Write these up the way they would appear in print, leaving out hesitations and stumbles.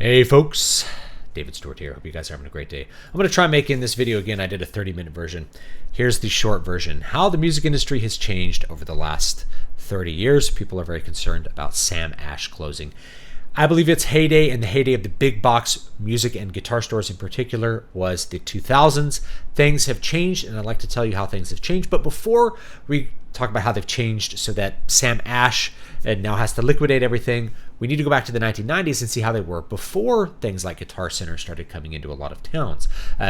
Hey folks, David Stewart here. Hope you guys are having a great day. I'm going to try making this video again. I did a 30-minute version. Here's the short version. How the music industry has changed over the last 30 years. People are very concerned about Sam Ash closing. I believe its heyday, and the heyday of the big box music and guitar stores in particular, was the 2000s. Things have changed, and I'd like to tell you how things have changed. But before we talk about how they've changed so that Sam Ash now has to liquidate everything, we need to go back to the 1990s and see how they were before things like Guitar Center started coming into a lot of towns.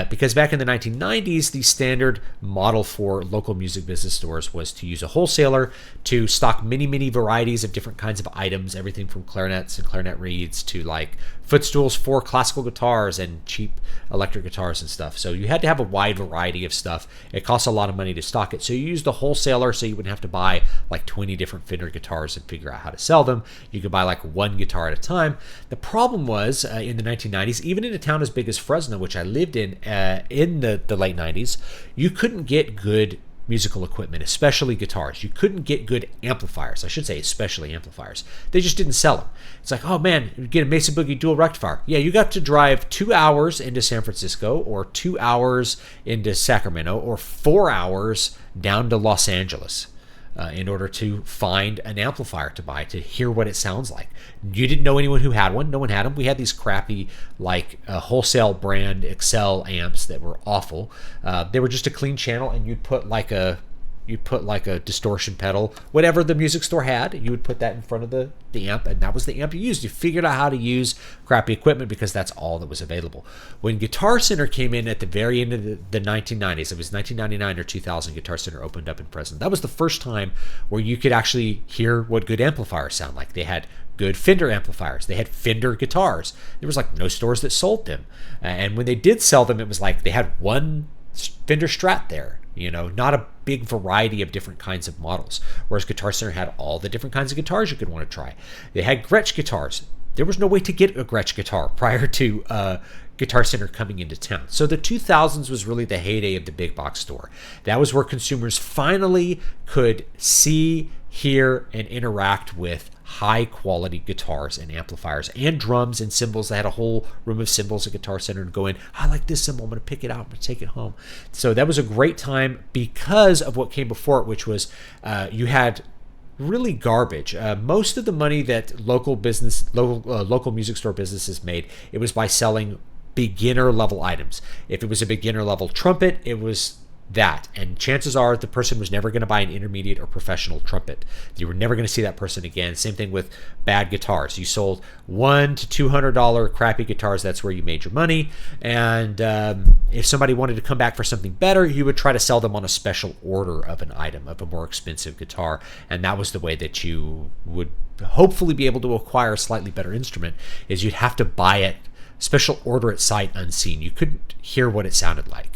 Because back in the 1990s, the standard model for local music business stores was to use a wholesaler to stock many varieties of different kinds of items, everything from clarinets and clarinet reeds to like footstools for classical guitars and cheap electric guitars and stuff. So you had to have a wide variety of stuff. It costs a lot of money to stock it. So you used a wholesaler so you wouldn't have to buy like 20 different Fender guitars and figure out how to sell them. You could buy like one guitar at a time. The problem was in the 1990s, even in a town as big as Fresno, which I lived in the late 90s, you couldn't get good musical equipment, especially guitars. You couldn't get good amplifiers. I should say especially amplifiers. They just didn't sell them. It's like, oh man, you get a Mesa Boogie dual rectifier. Yeah, you got to drive 2 hours into San Francisco or 2 hours into Sacramento or 4 hours down to Los Angeles in order to find an amplifier to buy, to hear what it sounds like. You didn't know anyone who had one. No one had them. We had these crappy, like wholesale brand Excel amps that were awful. They were just a clean channel, and you'd put like a distortion pedal, whatever the music store had, you would put that in front of the amp, and that was the amp you used. You figured out how to use crappy equipment because that's all that was available. When Guitar Center came in at the very end of the 1990s, it was 1999 or 2000, Guitar Center opened up in Fresno. That was the first time where you could actually hear what good amplifiers sound like. They had good Fender amplifiers. They had Fender guitars. There was like no stores that sold them. And when they did sell them, it was like they had one Fender Strat there, not a big variety of different kinds of models. Whereas Guitar Center had all the different kinds of guitars you could want to try. They had Gretsch guitars. There was no way to get a Gretsch guitar prior to Guitar Center coming into town. So the 2000s was really the heyday of the big box store. That was where consumers finally could see, hear, and interact with high quality guitars and amplifiers and drums and cymbals. They had a whole room of cymbals at Guitar Center and go in, I like this cymbal, I'm going to pick it out, I'm going to take it home. So that was a great time because of what came before it, which was you had really garbage. Most of the money that local music store businesses made, it was by selling beginner level items. If it was a beginner level trumpet, it was that, and chances are the person was never going to buy an intermediate or professional trumpet. You were never going to see that person again. Same thing with bad guitars. You sold $100 to $200 crappy guitars. That's where you made your money. And if somebody wanted to come back for something better, you would try to sell them on a special order of an item, of a more expensive guitar. And that was the way that you would hopefully be able to acquire a slightly better instrument, is you'd have to buy it, special order it sight unseen. You couldn't hear what it sounded like.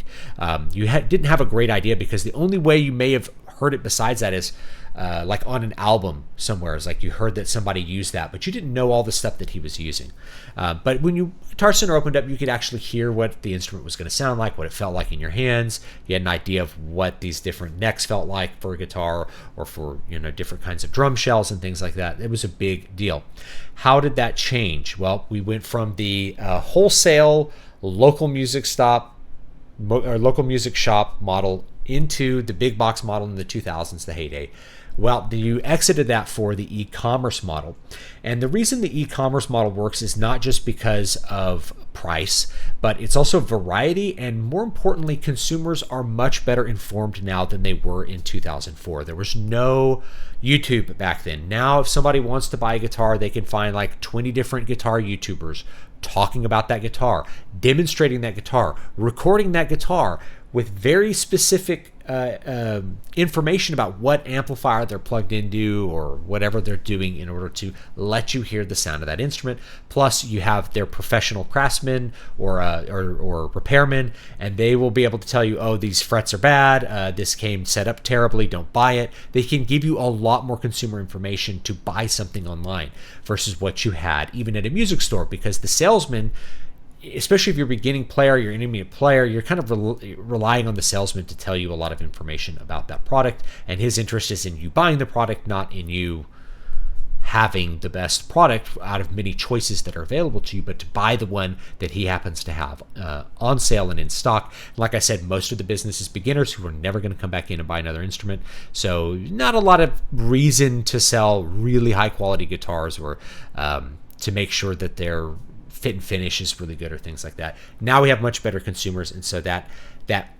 You didn't have a great idea, because the only way you may have heard it besides that is like on an album somewhere. It's like you heard that somebody used that, but you didn't know all the stuff that he was using. But when Guitar Center opened up, you could actually hear what the instrument was going to sound like, what it felt like in your hands. You had an idea of what these different necks felt like for a guitar, or for different kinds of drum shells and things like that. It was a big deal. How did that change? Well, we went from the wholesale local music shop model into the big box model in the 2000s, the heyday. Well, you exited that for the e-commerce model. And the reason the e-commerce model works is not just because of price, but it's also variety, and more importantly, consumers are much better informed now than they were in 2004. There was no YouTube back then. Now, if somebody wants to buy a guitar, they can find like 20 different guitar YouTubers talking about that guitar, demonstrating that guitar, recording that guitar with very specific information about what amplifier they're plugged into or whatever they're doing in order to let you hear the sound of that instrument. Plus, you have their professional craftsmen or repairmen, and they will be able to tell you, oh, these frets are bad, this came set up terribly, don't buy it. They can give you a lot more consumer information to buy something online versus what you had even at a music store, because the salesman, especially if you're a beginning player, you're an intermediate player, you're kind of relying on the salesman to tell you a lot of information about that product, and his interest is in you buying the product, not in you having the best product out of many choices that are available to you, but to buy the one that he happens to have on sale and in stock. Like I said, most of the business is beginners who are never going to come back in and buy another instrument. So not a lot of reason to sell really high quality guitars or to make sure that their fit and finish is really good or things like that. Now we have much better consumers, and so that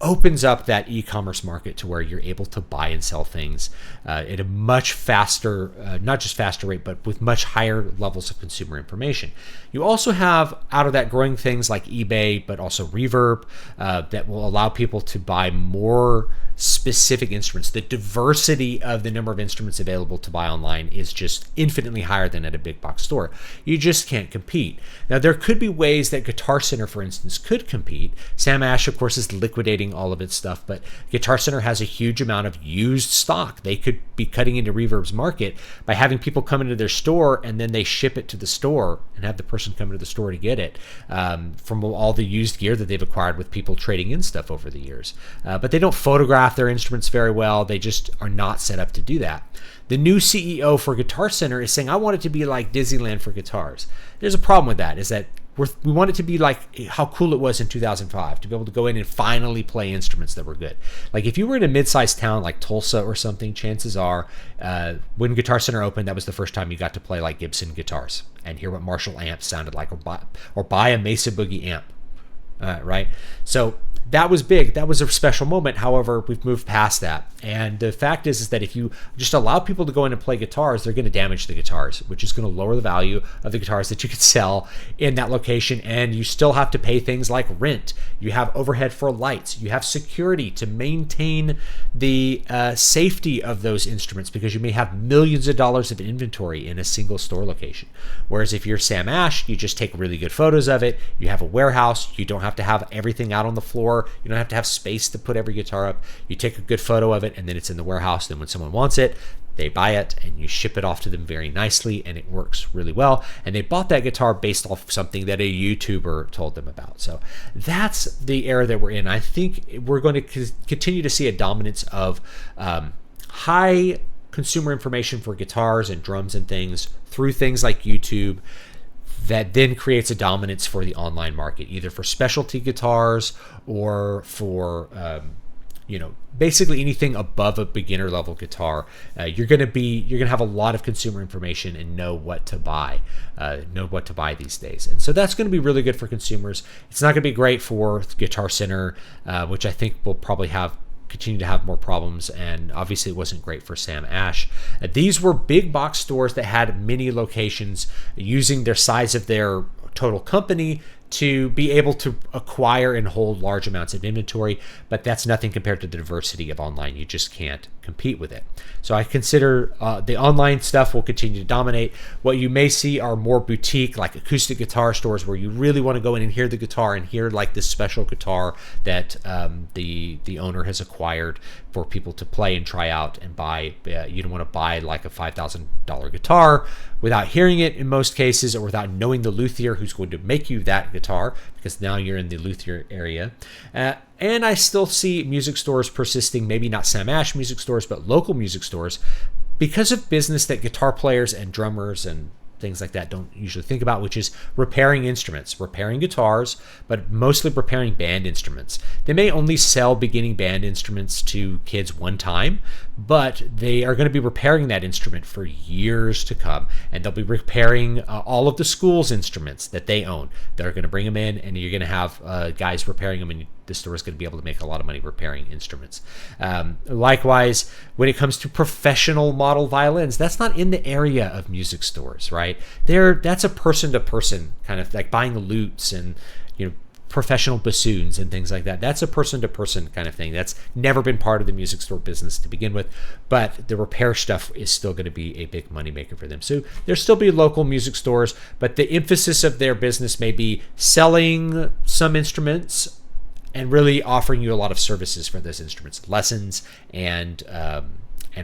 opens up that e-commerce market to where you're able to buy and sell things at a much faster, not just faster rate, but with much higher levels of consumer information. You also have out of that growing things like eBay, but also Reverb that will allow people to buy more specific instruments. The diversity of the number of instruments available to buy online is just infinitely higher than at a big box store. You just can't compete. Now, there could be ways that Guitar Center, for instance, could compete. Sam Ash, of course, is liquidating all of its stuff, but Guitar Center has a huge amount of used stock. They could be cutting into Reverb's market by having people come into their store and then they ship it to the store and have the person come into the store to get it from all the used gear that they've acquired with people trading in stuff over the years. But they don't photograph their instruments very well. They just are not set up to do that. The new CEO for Guitar Center is saying, I want it to be like Disneyland for guitars. There's a problem with that, is that we want it to be like how cool it was in 2005, to be able to go in and finally play instruments that were good. Like if you were in a mid-sized town like Tulsa or something, chances are when Guitar Center opened, that was the first time you got to play like Gibson guitars and hear what Marshall amps sounded like, or buy a Mesa Boogie amp, right? So that was big. That was a special moment. However, we've moved past that. And the fact is that if you just allow people to go in and play guitars, they're going to damage the guitars, which is going to lower the value of the guitars that you could sell in that location. And you still have to pay things like rent. You have overhead for lights. You have security to maintain the safety of those instruments, because you may have millions of dollars of inventory in a single store location. Whereas if you're Sam Ash, you just take really good photos of it. You have a warehouse. You don't have to have everything out on the floor. You don't have to have space to put every guitar up. You take a good photo of it, and then it's in the warehouse. Then when someone wants it, they buy it, and you ship it off to them very nicely, and it works really well. And they bought that guitar based off something that a YouTuber told them about. So that's the era that we're in. I think we're going to continue to see a dominance of high consumer information for guitars and drums and things through things like YouTube, that then creates a dominance for the online market, either for specialty guitars or for basically anything above a beginner level guitar. You're going to have a lot of consumer information and know what to buy these days. And so that's going to be really good for consumers. It's not going to be great for Guitar Center, which I think will probably continue to have more problems, and obviously it wasn't great for Sam Ash. These were big box stores that had many locations, using their size of their total company to be able to acquire and hold large amounts of inventory, but that's nothing compared to the diversity of online. You just can't compete with it. So I consider the online stuff will continue to dominate. What you may see are more boutique, like acoustic guitar stores, where you really want to go in and hear the guitar and hear like this special guitar that the owner has acquired for people to play and try out and buy. You don't want to buy like a $5,000 guitar without hearing it in most cases, or without knowing the luthier who's going to make you that guitar, because now you're in the luthier area. And I still see music stores persisting, maybe not Sam Ash music stores, but local music stores, because of business that guitar players and drummers and things like that don't usually think about, which is repairing instruments, repairing guitars, but mostly repairing band instruments. They may only sell beginning band instruments to kids one time, but they are going to be repairing that instrument for years to come, and they'll be repairing all of the school's instruments that they own. They're going to bring them in, and you're going to have guys repairing them, and the store is going to be able to make a lot of money repairing instruments. Likewise, when it comes to professional model violins, that's not in the area of music stores, right? That's a person-to-person kind of, like buying lutes and professional bassoons and things like that. That's a person-to-person kind of thing. That's never been part of the music store business to begin with, but the repair stuff is still going to be a big moneymaker for them. So there'll still be local music stores, but the emphasis of their business may be selling some instruments and really offering you a lot of services for those instruments, lessons and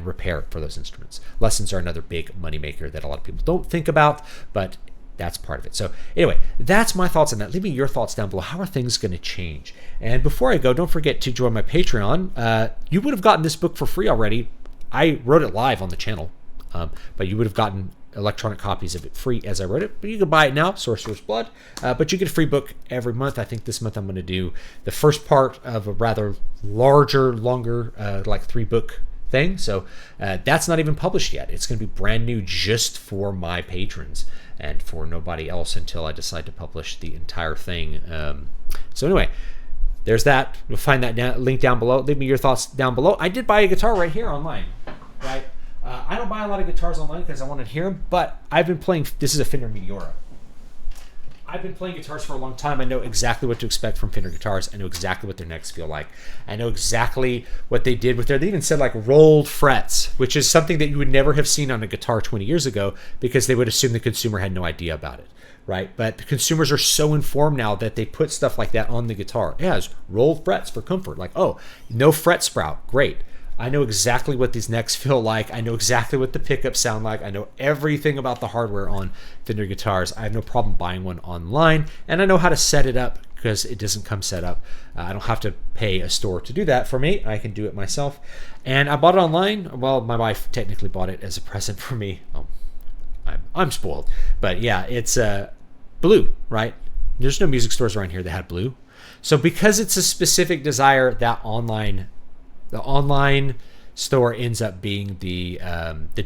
repair for those instruments. Lessons are another big moneymaker that a lot of people don't think about, but that's part of it. So anyway, that's my thoughts on that. Leave me your thoughts down below. How are things going to change? And before I go, don't forget to join my Patreon. You would have gotten this book for free already. I wrote it live on the channel, but you would have gotten electronic copies of it free as I wrote it, but you can buy it now, Sorcerer's Blood. But you get a free book every month. I think this month I'm going to do the first part of a rather longer, like 3-book thing. So that's not even published yet. It's going to be brand new just for my patrons and for nobody else until I decide to publish the entire thing. So anyway, there's that. You'll find that link down below. Leave me your thoughts down below. I did buy a guitar right here online, right? I don't buy a lot of guitars online because I want to hear them, but I've been playing, this is a Fender Meteora. I've been playing guitars for a long time. I know exactly what to expect from Fender guitars. I know exactly what their necks feel like. I know exactly what they did with they even said like rolled frets, which is something that you would never have seen on a guitar 20 years ago because they would assume the consumer had no idea about it, right? But the consumers are so informed now that they put stuff like that on the guitar. It has rolled frets for comfort. Like, oh, no fret sprout. Great. I know exactly what these necks feel like. I know exactly what the pickups sound like. I know everything about the hardware on Fender guitars. I have no problem buying one online, and I know how to set it up because it doesn't come set up. I don't have to pay a store to do that for me. I can do it myself. And I bought it online. Well, my wife technically bought it as a present for me. Oh, I'm spoiled. But yeah, it's blue, right? There's no music stores around here that had blue. So because it's a specific desire, that the online store ends up being the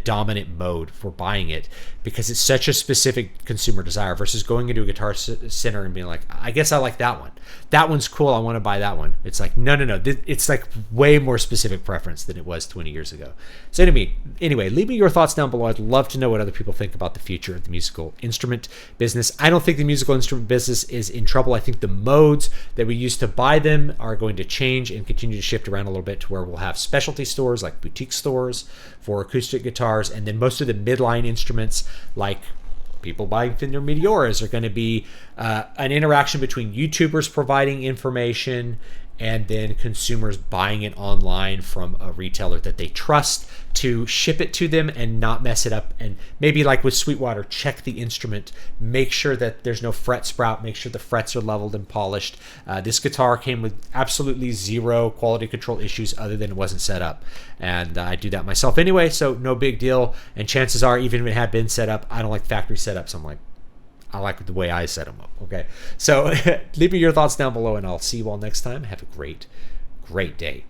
dominant mode for buying it because it's such a specific consumer desire versus going into a Guitar Center and being like, I guess I like that one. That one's cool. I want to buy that one. It's like, no. It's like way more specific preference than it was 20 years ago. So anyway, leave me your thoughts down below. I'd love to know what other people think about the future of the musical instrument business. I don't think the musical instrument business is in trouble. I think the modes that we used to buy them are going to change and continue to shift around a little bit to where we'll have specialty stores like boutique stores for acoustic guitars, and then most of the midline instruments like people buying Fender Meteoras are going to be an interaction between YouTubers providing information and then consumers buying it online from a retailer that they trust to ship it to them and not mess it up. And maybe like with Sweetwater, check the instrument, make sure that there's no fret sprout, make sure the frets are leveled and polished. This guitar came with absolutely zero quality control issues other than it wasn't set up. And I do that myself anyway, so no big deal. And chances are, even if it had been set up, I don't like factory setups. I'm like, I like the way I set them up, okay? So leave me your thoughts down below, and I'll see you all next time. Have a great, great day.